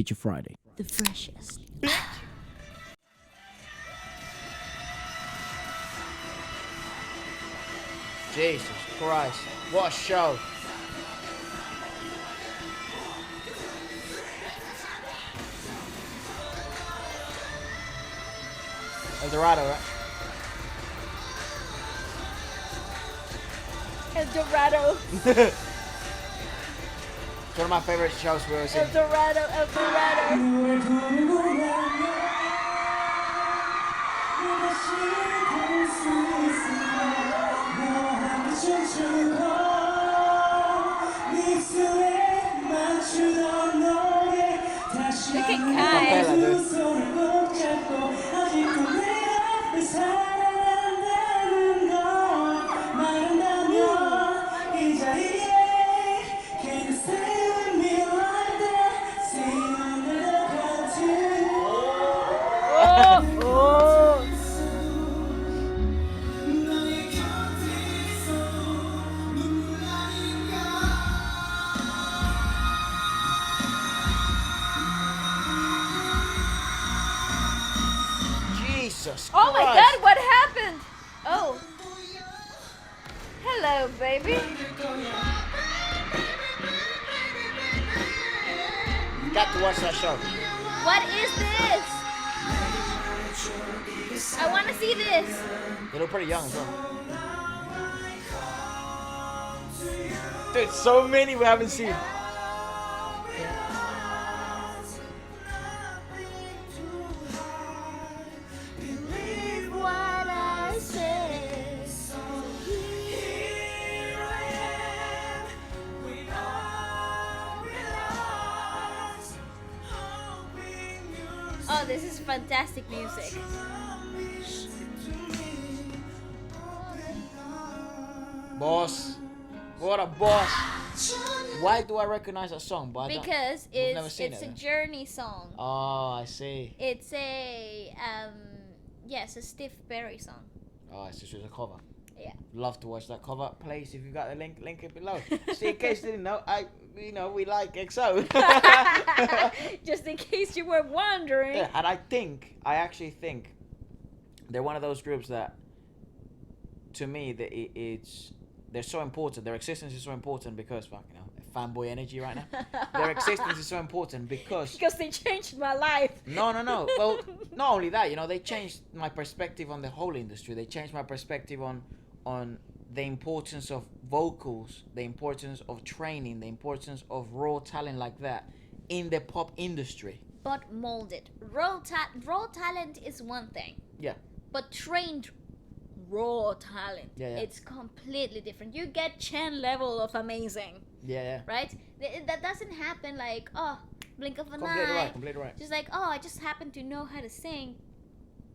Feature Friday. The freshest. Jesus Christ, what a show. El Dorado, right? El Dorado. It's one of my favorite shows we've ever seen. El Dorado. El Dorado. Look at Kai. Capella, dude. Jesus Oh my Christ. God, what happened? Oh. Hello, baby. Got to watch that show. What is this? I want to see this. They look pretty young as well. Dude, so many we haven't seen. Believe what I say. Oh, this is fantastic music. Boss. What a boss. Why do I recognize that song? But Because we've never it's seen a it, then. journey song. Oh, I see. It's a yes, a Steve Perry song. Oh, it's just a cover. Yeah. Love to watch that cover. Please, if you've got the link it below. See, in case you didn't know, we like EXO. Just in case you were wondering. Yeah, and I actually think they're one of those groups that, to me, they're so important. Their existence is so important because, fanboy energy right now. Their existence is so important because they changed my life. No. Well, not only that, they changed my perspective on the whole industry. They changed my perspective on the importance of vocals, the importance of training, the importance of raw talent like that in the pop industry. But molded. Raw talent is one thing. Yeah. But trained raw talent, Yeah. it's completely different. You get Chen level of amazing, Yeah. right? That doesn't happen like, blink of an Completely eye. right. Completely right. Just like, I just happen to know how to sing.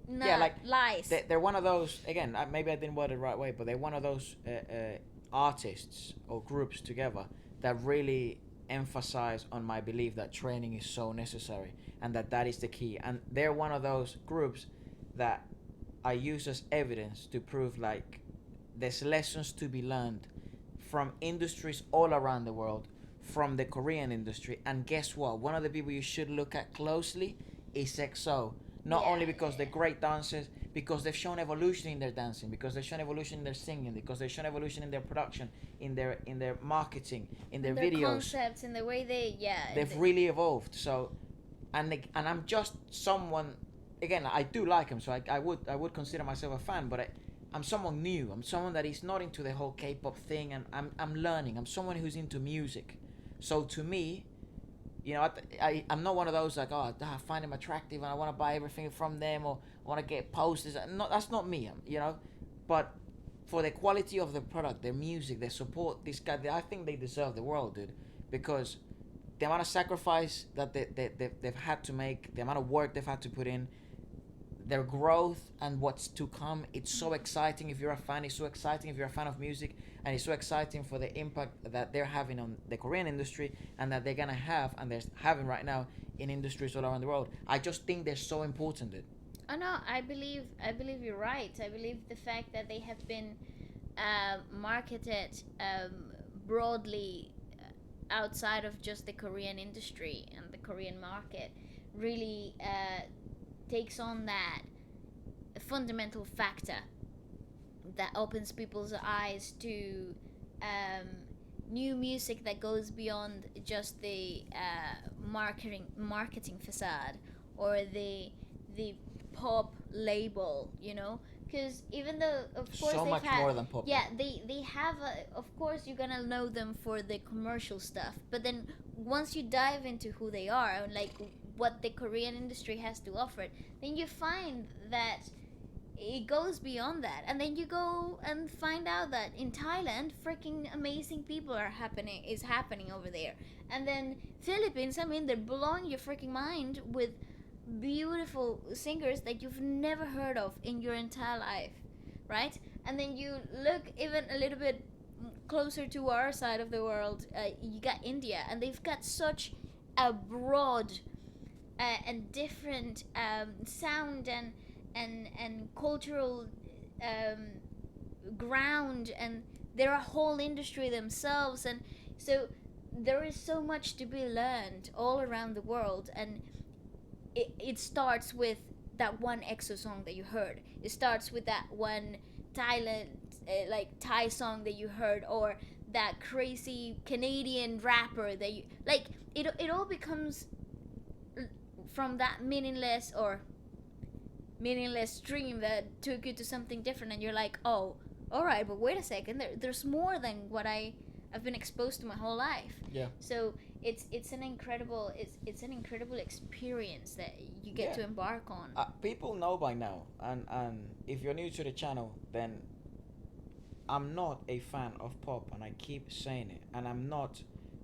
Nah, Yeah, like, lies. They're one of those, again, maybe I didn't word it the right way, but they're one of those artists or groups together that really emphasize on my belief that training is so necessary and that is the key. And they're one of those groups that I use as evidence to prove like there's lessons to be learned from industries all around the world, from the Korean industry. And guess what? One of the people you should look at closely is EXO. Not only because they're great dancers, because they've shown evolution in their dancing, because they've shown evolution in their singing, because they've shown evolution in their production, in their marketing, in their videos. Concepts, in the way They've really evolved. So, and I'm just someone. Again, I do like them, so I would consider myself a fan, but I'm someone new. I'm someone that is not into the whole K-pop thing, and I'm learning. I'm someone who's into music. So to me, I'm not one of those like, I find them attractive and I want to buy everything from them or I want to get posters. No, that's not me, But for the quality of the product, their music, their support, this guy, I think they deserve the world, dude. Because the amount of sacrifice that they've had to make, the amount of work they've had to put in, their growth and what's to come, it's so exciting if you're a fan. It's so exciting if you're a fan of music, and it's so exciting for the impact that they're having on the Korean industry and that they're gonna have and they're having right now in industries all around the world. I just think they're so important, dude. Oh no, I believe you're right. I believe the fact that they have been marketed broadly outside of just the Korean industry and the Korean market really takes on that fundamental factor that opens people's eyes to new music that goes beyond just the marketing facade or the pop label, you know. Because even though of course So they've much had, more than pop. yeah, they have of course you're gonna know them for the commercial stuff, but then once you dive into who they are and like what the Korean industry has to offer, then you find that it goes beyond that, and then you go and find out that in Thailand freaking amazing people is happening over there. And then Philippines, I mean, they're blowing your freaking mind with beautiful singers that you've never heard of in your entire life, right? And then you look even a little bit closer to our side of the world, you got India, and they've got such a broad and different sound and cultural ground, and they're a whole industry themselves. And so there is so much to be learned all around the world, and it starts with that one EXO song that you heard. It starts with that one Thailand like Thai song that you heard, or that crazy Canadian rapper that you like. It all becomes from that meaningless dream that took you to something different, and you're like, oh, all right, but wait a second, there's more than what I've been exposed to my whole life. Yeah. So it's an incredible experience that you get to embark on. People know by now, and if you're new to the channel, then I'm not a fan of pop, and I keep saying it. And I'm not.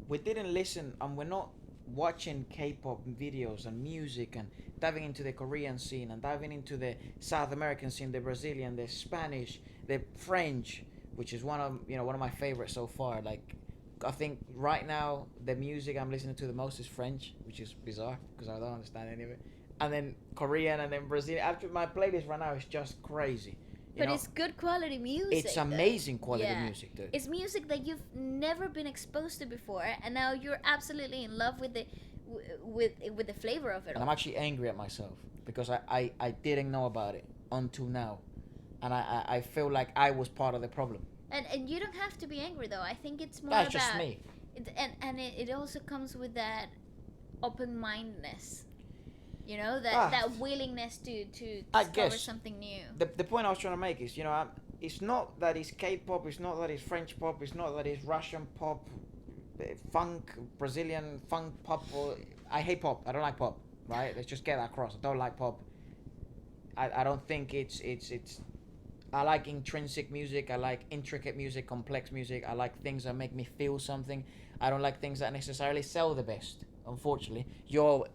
We didn't listen, and we're not watching K-pop videos and music and diving into the Korean scene and diving into the South American scene, the Brazilian, the Spanish, the French, which is one of my favorites so far. Like, I think right now the music I'm listening to the most is French, which is bizarre because I don't understand any of it. And then Korean, and then Brazilian. After my playlist right now is just crazy. But it's good quality music. It's amazing quality music, dude. It's music that you've never been exposed to before, and now you're absolutely in love with the flavor of it. And I'm actually angry at myself because I didn't know about it until now, and I feel like I was part of the problem. And you don't have to be angry though. I think it's more That's about just me. It also comes with that open-mindedness. You know, that willingness to discover something new. The point I was trying to make is, it's not that it's K-pop, it's not that it's French pop, it's not that it's Russian pop, funk, Brazilian funk pop. I hate pop. I don't like pop. Right? Let's just get that across. I don't like pop. I don't think it's. I like intrinsic music. I like intricate music, complex music. I like things that make me feel something. I don't like things that necessarily sell the best. Unfortunately, you're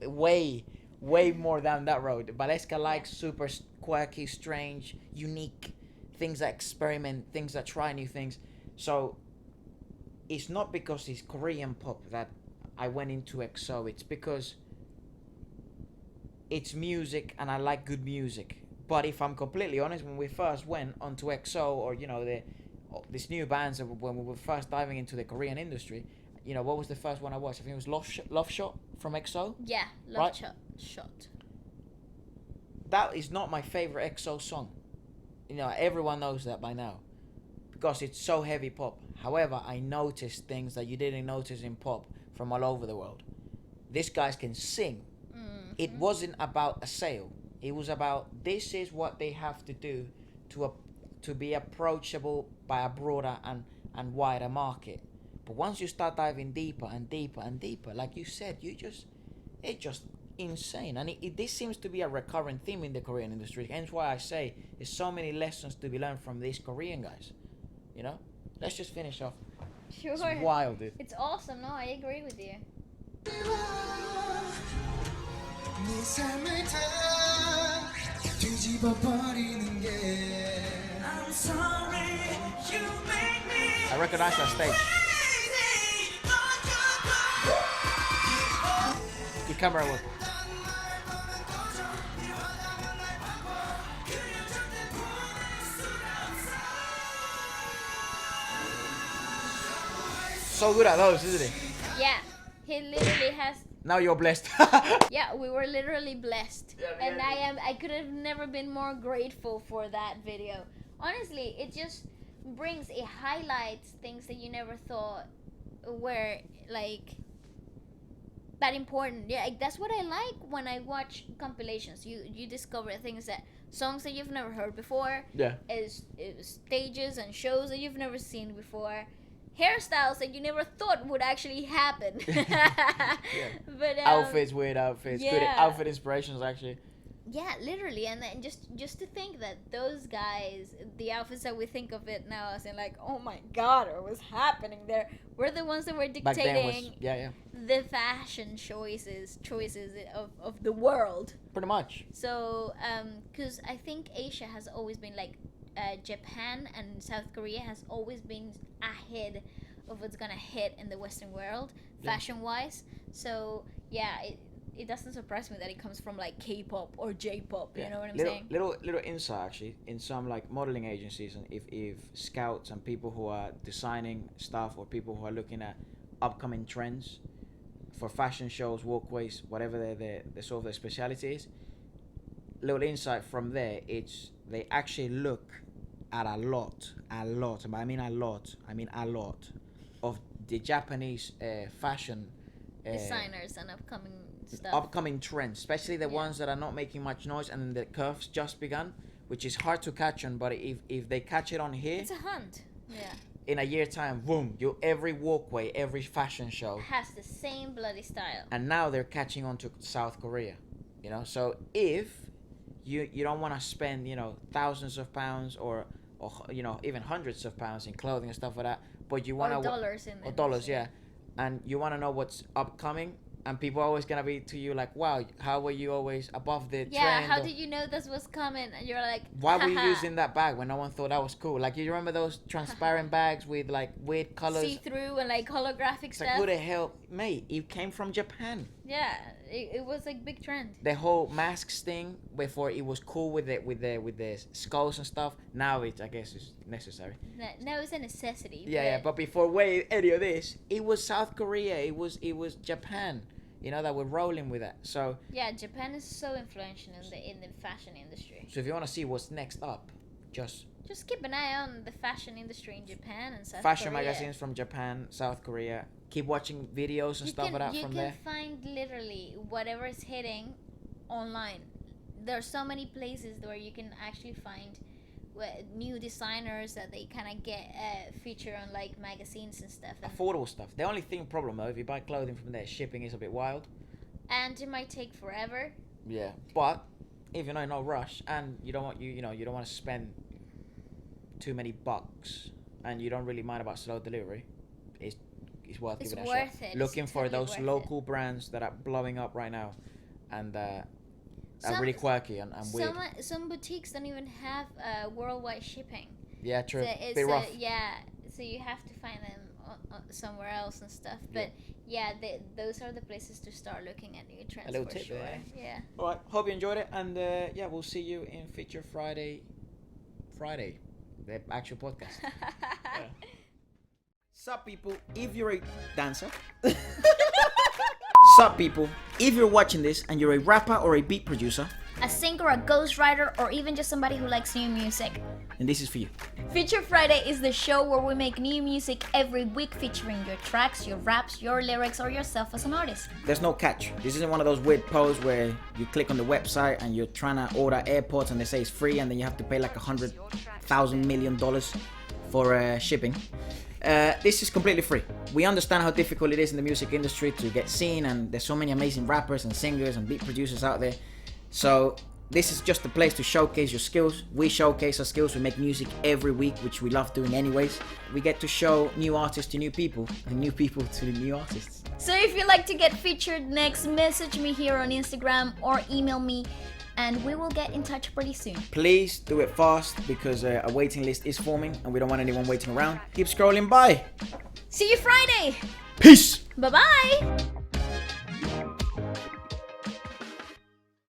way more down that road. Wlsk likes super quirky, strange, unique things that experiment, things that try new things. So it's not because it's Korean pop that I went into EXO. It's because it's music and I like good music. But if I'm completely honest, when we first went onto EXO, or these new bands, when we were first diving into the Korean industry, what was the first one I watched? I think it was Love Shot from EXO. Yeah, Love Shot. That is not my favorite EXO song. Everyone knows that by now, because it's so heavy pop. However, I noticed things that you didn't notice in pop from all over the world. These guys can sing. Mm-hmm. It wasn't about a sale. It was about, this is what they have to do to be approachable by a broader and wider market. But once you start diving deeper and deeper and deeper, like you said, it's just insane. And this seems to be a recurring theme in the Korean industry. Hence why I say there's so many lessons to be learned from these Korean guys. Let's just finish off. Sure. It's wild, dude. It's awesome. No, I agree with you. I recognize that stage. Good camera work. So good at those, isn't he? Yeah, he literally has Now you're blessed. Yeah, we were literally blessed. Yeah, And yeah. I could have never been more grateful for that video. Honestly, it just brings, it highlights things that you never thought were like that important. Yeah, like, that's what I like when I watch compilations. You discover things, that songs that you've never heard before, Yeah. is stages and shows that you've never seen before, hairstyles that you never thought would actually happen. But Outfits, weird outfits, good yeah. outfit inspirations actually. yeah, literally. And then just to think that those guys, the outfits that we think of it now as in like, oh my god, what was happening there, were the ones that were Back then was dictating the fashion choices of the world. pretty much. So because I think Asia has always been like, Japan and South Korea has always been ahead of what's gonna hit in the Western world, Yeah. fashion wise. So yeah, it doesn't surprise me that it comes from like K-pop or J-pop. You know what I'm saying? Little insight actually, in some like modeling agencies, and if scouts and people who are designing stuff, or people who are looking at upcoming trends for fashion shows, walkways, whatever the sort of their speciality is, little insight from there, it's they actually look at a lot, and I mean a lot of the Japanese fashion Designers and upcoming stuff. upcoming trends, especially the Yeah. ones that are not making much noise and the curves just begun, which is hard to catch on. But if they catch it on here, It's a hunt. Yeah. in a year time, boom, every walkway, every fashion show, Has the same bloody style. and now they're catching on to South Korea, you know. So if you don't want to spend, you know, thousands of pounds or you know, even hundreds of pounds in clothing and stuff like that, but you want Or to dollars in or dollars, yeah, and you want to know what's upcoming, and people are always gonna be to you like, wow, how were you always above the Yeah, trend? how or, did you know this was coming? And you're like, why were you haha. using that bag when no one thought that was cool? Like, you remember those transparent bags with like weird colors? See through and like holographic It's stuff? like, who the hell, mate? It came from Japan. Yeah, it was like big trend. The whole masks thing, before it was cool with the skulls and stuff. Now it's, I guess, it's necessary. Now it's a necessity. Yeah, but before any of this, it was South Korea. It was Japan. You know, that we're rolling with that. So yeah, Japan is so influential in the fashion industry. if you want to see what's next up, just keep an eye on the fashion industry in Japan and South fashion Korea. magazines from Japan, South Korea. Keep watching videos and stuff like that from there. You can find literally whatever is hitting online. There are so many places where you can actually find new designers that they kind of get feature on like magazines and stuff. Affordable stuff. The only problem though, if you buy clothing from there, shipping is a bit wild. And it might take forever. Yeah, but if you're not in no rush and you don't want you don't want to spend too many bucks, and you don't really mind about slow delivery, it's worth It's giving it a worth shot. it. Looking It's for totally those worth local brands that are blowing up right now, and are really quirky and weird. Some boutiques don't even have worldwide shipping. Yeah, true. So it's bit rough. so you have to find them somewhere else and stuff. But yeah, those are the places to start looking at new trends. A little for tip sure. there. Yeah. All right. Hope you enjoyed it, and yeah, we'll see you in Feature Friday, the actual podcast. Sup, people? If you're a dancer. Sup, people? If you're watching this and you're a rapper or a beat producer, A singer, a ghostwriter, or even just somebody who likes new music, then this is for you. Feature Friday is the show where we make new music every week featuring your tracks, your raps, your lyrics, or yourself as an artist. There's no catch. This isn't one of those weird posts where you click on the website and you're trying to order AirPods and they say it's free, and then you have to pay like $100,000 million for shipping. This is completely free. We understand how difficult it is in the music industry to get seen, and there's so many amazing rappers and singers and beat producers out there. So this is just a place to showcase your skills. We showcase our skills. We make music every week, which we love doing anyways. We get to show new artists to new people, and new people to new artists. So if you'd like to get featured next, message me here on Instagram or email me, and we will get in touch pretty soon. Please do it fast, because a waiting list is forming and we don't want anyone waiting around. Keep scrolling by. See you Friday! Peace! Bye-bye!